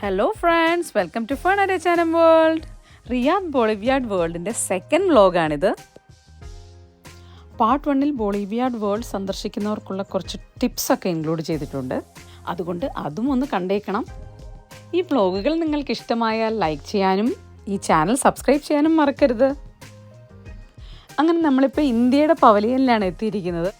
Hello friends, welcome to fun at ചാനം world. Riyadh Boulevard വേൾഡിൻ്റെ second വ്ലോഗാണിത്. Part 1 Boulevard World സന്ദർശിക്കുന്നവർക്കുള്ള കുറച്ച് ടിപ്സൊക്കെ ഇൻക്ലൂഡ് ചെയ്തിട്ടുണ്ട്. അതുകൊണ്ട് അതും ഒന്ന് കണ്ടേക്കണം. ഈ വ്ലോഗുകൾ നിങ്ങൾക്ക് ഇഷ്ടമായാൽ ലൈക്ക് ചെയ്യാനും ഈ ചാനൽ സബ്സ്ക്രൈബ് ചെയ്യാനും മറക്കരുത്. അങ്ങനെ നമ്മളിപ്പോൾ ഇന്ത്യയുടെ പവലിയനിലാണ് എത്തിയിരിക്കുന്നത്.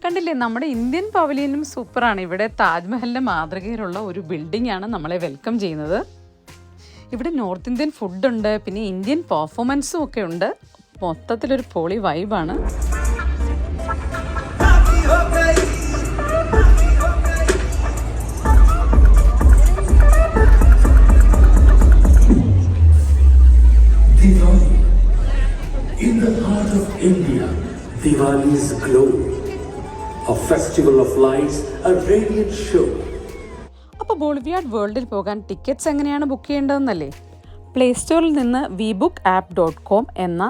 കണ്ടില്ലേ, നമ്മുടെ ഇന്ത്യൻ പവലിയനും സൂപ്പറാണ്. ഇവിടെ താജ്മഹലിൻ്റെ മാതൃകയിലുള്ള ഒരു ബിൽഡിംഗ് ആണ് നമ്മളെ വെൽക്കം ചെയ്യുന്നത്. ഇവിടെ നോർത്ത് ഇന്ത്യൻ ഫുഡുണ്ട്, പിന്നെ ഇന്ത്യൻ പെർഫോമൻസും ഒക്കെ ഉണ്ട്. മൊത്തത്തിലൊരു പൊളി വൈബാണ്. In the heart of India, Diwali's glow, a festival of lights, a radiant show. അപ്പോൾ ബൊളിവിയാഡ് വേൾഡിൽ പോകാൻ ടിക്കറ്റ്സ് എങ്ങനെയാണ് ബുക്ക് ചെയ്യേണ്ടതെന്നല്ലേ? പ്ലേ സ്റ്റോറിൽ നിന്ന് vbook.com എന്ന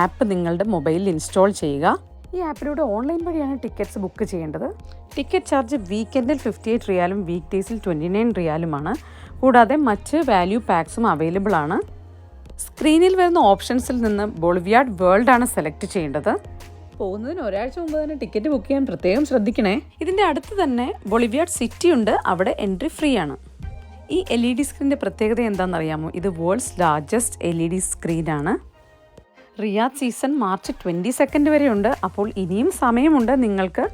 ആപ്പ് നിങ്ങളുടെ മൊബൈലിൽ ഇൻസ്റ്റാൾ ചെയ്യുക. ഈ ആപ്പിലൂടെ ഓൺലൈൻ വഴിയാണ് ടിക്കറ്റ്സ് ബുക്ക് ചെയ്യേണ്ടത്. ടിക്കറ്റ് ചാർജ് വീക്കെൻഡിൽ 58 റിയാലും വീക്ക് ഡേയ്സിൽ 29 റിയാലുമാണ്. കൂടാതെ മറ്റ് വാല്യൂ പാക്സും അവൈലബിൾ ആണ്. സ്ക്രീനിൽ വരുന്ന ഓപ്ഷൻസിൽ നിന്ന് ബൊളിവിയാഡ് വേൾഡ് ആണ് സെലക്ട് ചെയ്യേണ്ടത്. പോകുന്നതിന് ഒരാഴ്ച മുമ്പ് തന്നെ ടിക്കറ്റ് ബുക്ക് ചെയ്യാൻ പ്രത്യേകം ശ്രദ്ധിക്കണേ. ഇതിൻ്റെ അടുത്ത് തന്നെ ബൊളിവിയാഡ് സിറ്റി ഉണ്ട്, അവിടെ എൻട്രി ഫ്രീ ആണ്. ഈ LED സ്ക്രീനിൻ്റെ പ്രത്യേകത എന്താണെന്നറിയാമോ? ഇത് വേൾഡ്സ് ലാർജസ്റ്റ് LED സ്ക്രീനാണ്. റിയാദ് സീസൺ മാർച്ച് 22 വരെ ഉണ്ട്. അപ്പോൾ ഇനിയും സമയമുണ്ട്. നിങ്ങൾക്ക്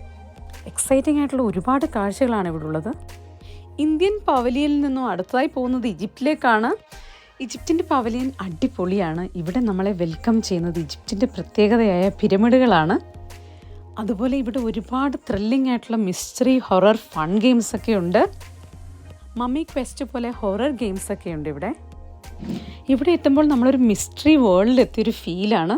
എക്സൈറ്റിംഗ് ആയിട്ടുള്ള ഒരുപാട് കാഴ്ചകളാണ് ഇവിടെ ഉള്ളത്. ഇന്ത്യൻ പവലിയനിൽ നിന്നും അടുത്തതായി പോകുന്നത് ഈജിപ്തിലേക്കാണ്. ഈജിപ്തിൻ്റെ പവലിയൻ അടിപൊളിയാണ്. ഇവിടെ നമ്മളെ വെൽക്കം ചെയ്യുന്നത് ഈജിപ്തിൻ്റെ പ്രത്യേകതയായ പിരമിഡുകളാണ്. അതുപോലെ ഇവിടെ ഒരുപാട് ത്രില്ലിംഗ് ആയിട്ടുള്ള മിസ്റ്ററി, ഹൊറർ, ഫൺ ഗെയിംസ് ഒക്കെ ഉണ്ട്. മമ്മി ക്വസ്റ്റ് പോലെ ഹൊറർ ഗെയിംസ് ഒക്കെ ഉണ്ട് ഇവിടെ. ഇവിടെ എത്തുമ്പോൾ നമ്മളൊരു മിസ്റ്ററി വേൾഡിൽ എത്തിയൊരു ഫീലാണ്.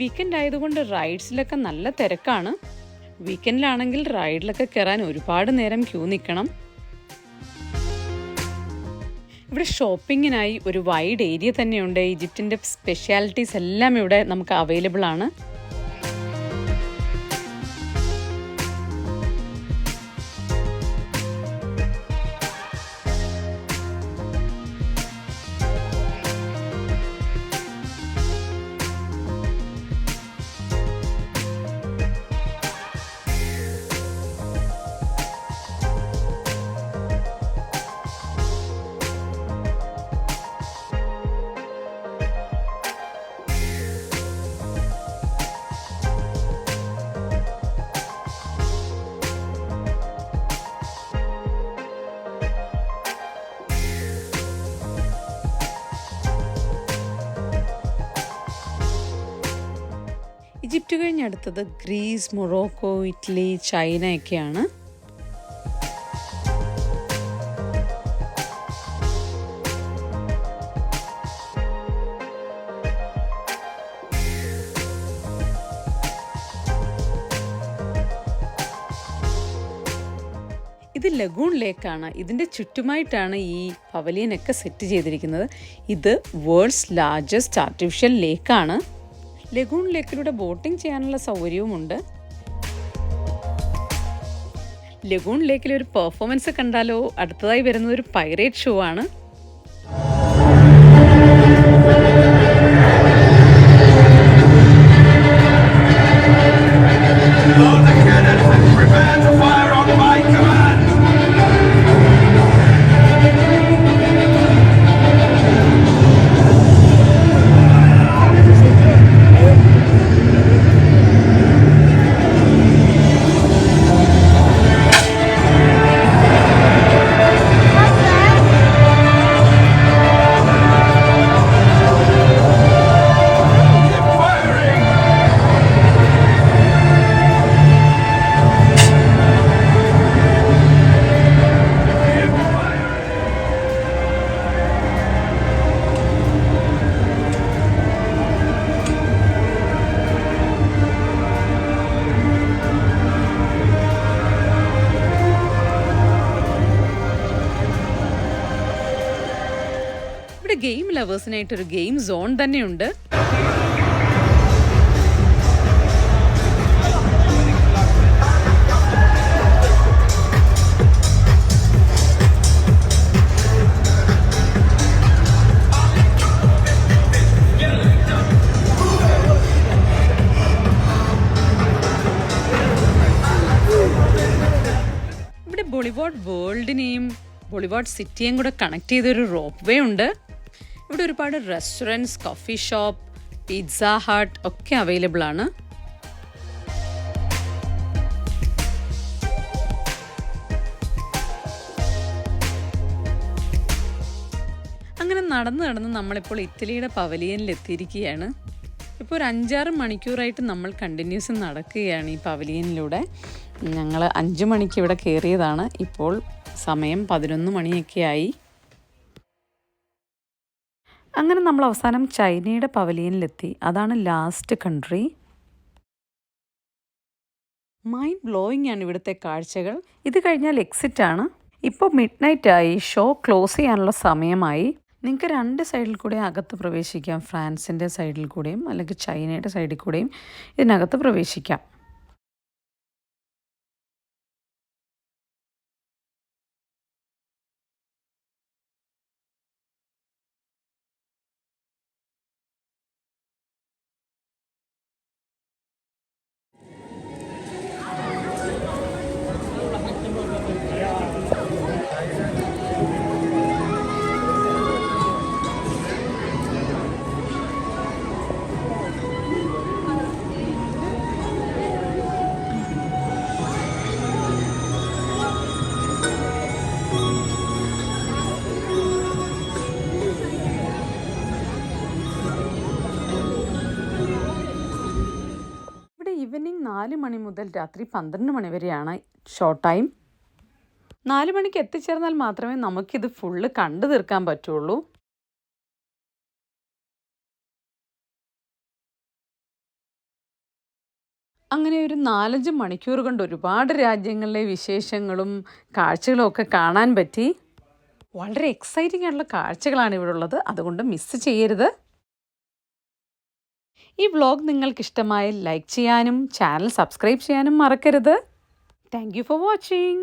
വീക്കെൻഡ് ആയതുകൊണ്ട് റൈഡ്സിലൊക്കെ നല്ല തിരക്കാണ്. വീക്കെൻഡിലാണെങ്കിൽ റൈഡിലൊക്കെ കയറാൻ ഒരുപാട് നേരം ക്യൂ നിൽക്കണം. ഇവിടെ ഷോപ്പിങ്ങിനായി ഒരു വൈഡ് ഏരിയ തന്നെയുണ്ട്. ഈജിപ്തിൻ്റെ സ്പെഷ്യാലിറ്റീസ് എല്ലാം ഇവിടെ നമുക്ക് അവൈലബിൾ ആണ്. ഈജിപ്റ്റ് കഴിഞ്ഞടുത്തത് ഗ്രീസ്, മൊറോക്കോ, ഇറ്റലി, ചൈന ഒക്കെയാണ്. ഇത് ലഗൂൺ ലേക്കാണ്. ഇതിൻ്റെ ചുറ്റുമായിട്ടാണ് ഈ പവലിയനൊക്കെ സെറ്റ് ചെയ്തിരിക്കുന്നത്. ഇത് വേൾഡ്സ് ലാർജസ്റ്റ് ആർട്ടിഫിഷ്യൽ ലേക്കാണ്. ലഗൂൺ ലേക്കിലൂടെ ബോട്ടിംഗ് ചെയ്യാനുള്ള സൗകര്യവുമുണ്ട്. ലഗൂൺ ലേക്കിലൊരു പെർഫോമൻസ് കണ്ടാലോ? അടുത്തതായി വരുന്നത് ഒരു പൈറേറ്റ് ഷോ ആണ്. ഗെയിം ലവേഴ്സിനായിട്ടൊരു ഗെയിം സോൺ തന്നെയുണ്ട്. ഇവിടെ ബോളിവുഡ് വേൾഡിനെയും ബോളിവുഡ് സിറ്റിയെയും കൂടെ കണക്ട് ചെയ്തൊരു റോപ്പ് വേ ഉണ്ട്. ഇവിടെ ഒരുപാട് restaurants, coffee shop, pizza hut ഒക്കെ അവൈലബിൾ ആണ്. അങ്ങനെ നടന്ന് നമ്മളിപ്പോൾ ഇറ്റലിയുടെ പവലിയനിൽ എത്തിയിരിക്കുകയാണ്. ഇപ്പോൾ ഒരു 5-6 മണിക്കൂറായിട്ട് നമ്മൾ കണ്ടിന്യൂസ് നടക്കുകയാണ് ഈ പവലിയനിലൂടെ. ഞങ്ങൾ 5 മണിക്ക് ഇവിടെ കയറിയതാണ്. ഇപ്പോൾ സമയം 11 മണിയൊക്കെ ആയി. അങ്ങനെ നമ്മൾ അവസാനം ചൈനയുടെ പവലിയനിലെത്തി. അതാണ് ലാസ്റ്റ് കൺട്രി. മൈൻഡ് ബ്ലോയിങ് ആണ് ഇവിടുത്തെ കാഴ്ചകൾ. ഇത് കഴിഞ്ഞാൽ എക്സിറ്റ് ആണ്. ഇപ്പോൾ മിഡ് നൈറ്റ് ആയി, ഷോ ക്ലോസ് ചെയ്യാനുള്ള സമയമായി. നിങ്ങൾക്ക് 2 സൈഡിൽ കൂടെ അകത്ത് പ്രവേശിക്കാം. ഫ്രാൻസിൻ്റെ സൈഡിൽ കൂടെയും അല്ലെങ്കിൽ ചൈനയുടെ സൈഡിൽ കൂടെയും ഇതിനകത്ത് പ്രവേശിക്കാം. ഈവനിങ് 4 മണി മുതൽ രാത്രി 12 മണി വരെയാണ് ഷോ ടൈം. 4 മണിക്ക് എത്തിച്ചേർന്നാൽ മാത്രമേ നമുക്കിത് ഫുള്ള് കണ്ടു തീർക്കാൻ പറ്റുള്ളൂ. അങ്ങനെ ഒരു 4-5 മണിക്കൂർ കൊണ്ട് ഒരുപാട് രാജ്യങ്ങളിലെ വിശേഷങ്ങളും കാഴ്ചകളും ഒക്കെ കാണാൻ പറ്റി. വളരെ എക്സൈറ്റിംഗ് ആയിട്ടുള്ള കാഴ്ചകളാണ് ഇവിടെ ഉള്ളത്. അതുകൊണ്ട് മിസ് ചെയ്യരുത്. ഈ വ്ളോഗ് നിങ്ങൾക്ക് ഇഷ്ടമായാൽ ലൈക്ക് ചെയ്യാനും ചാനൽ സബ്സ്ക്രൈബ് ചെയ്യാനും മറക്കരുത്. Thank you for watching.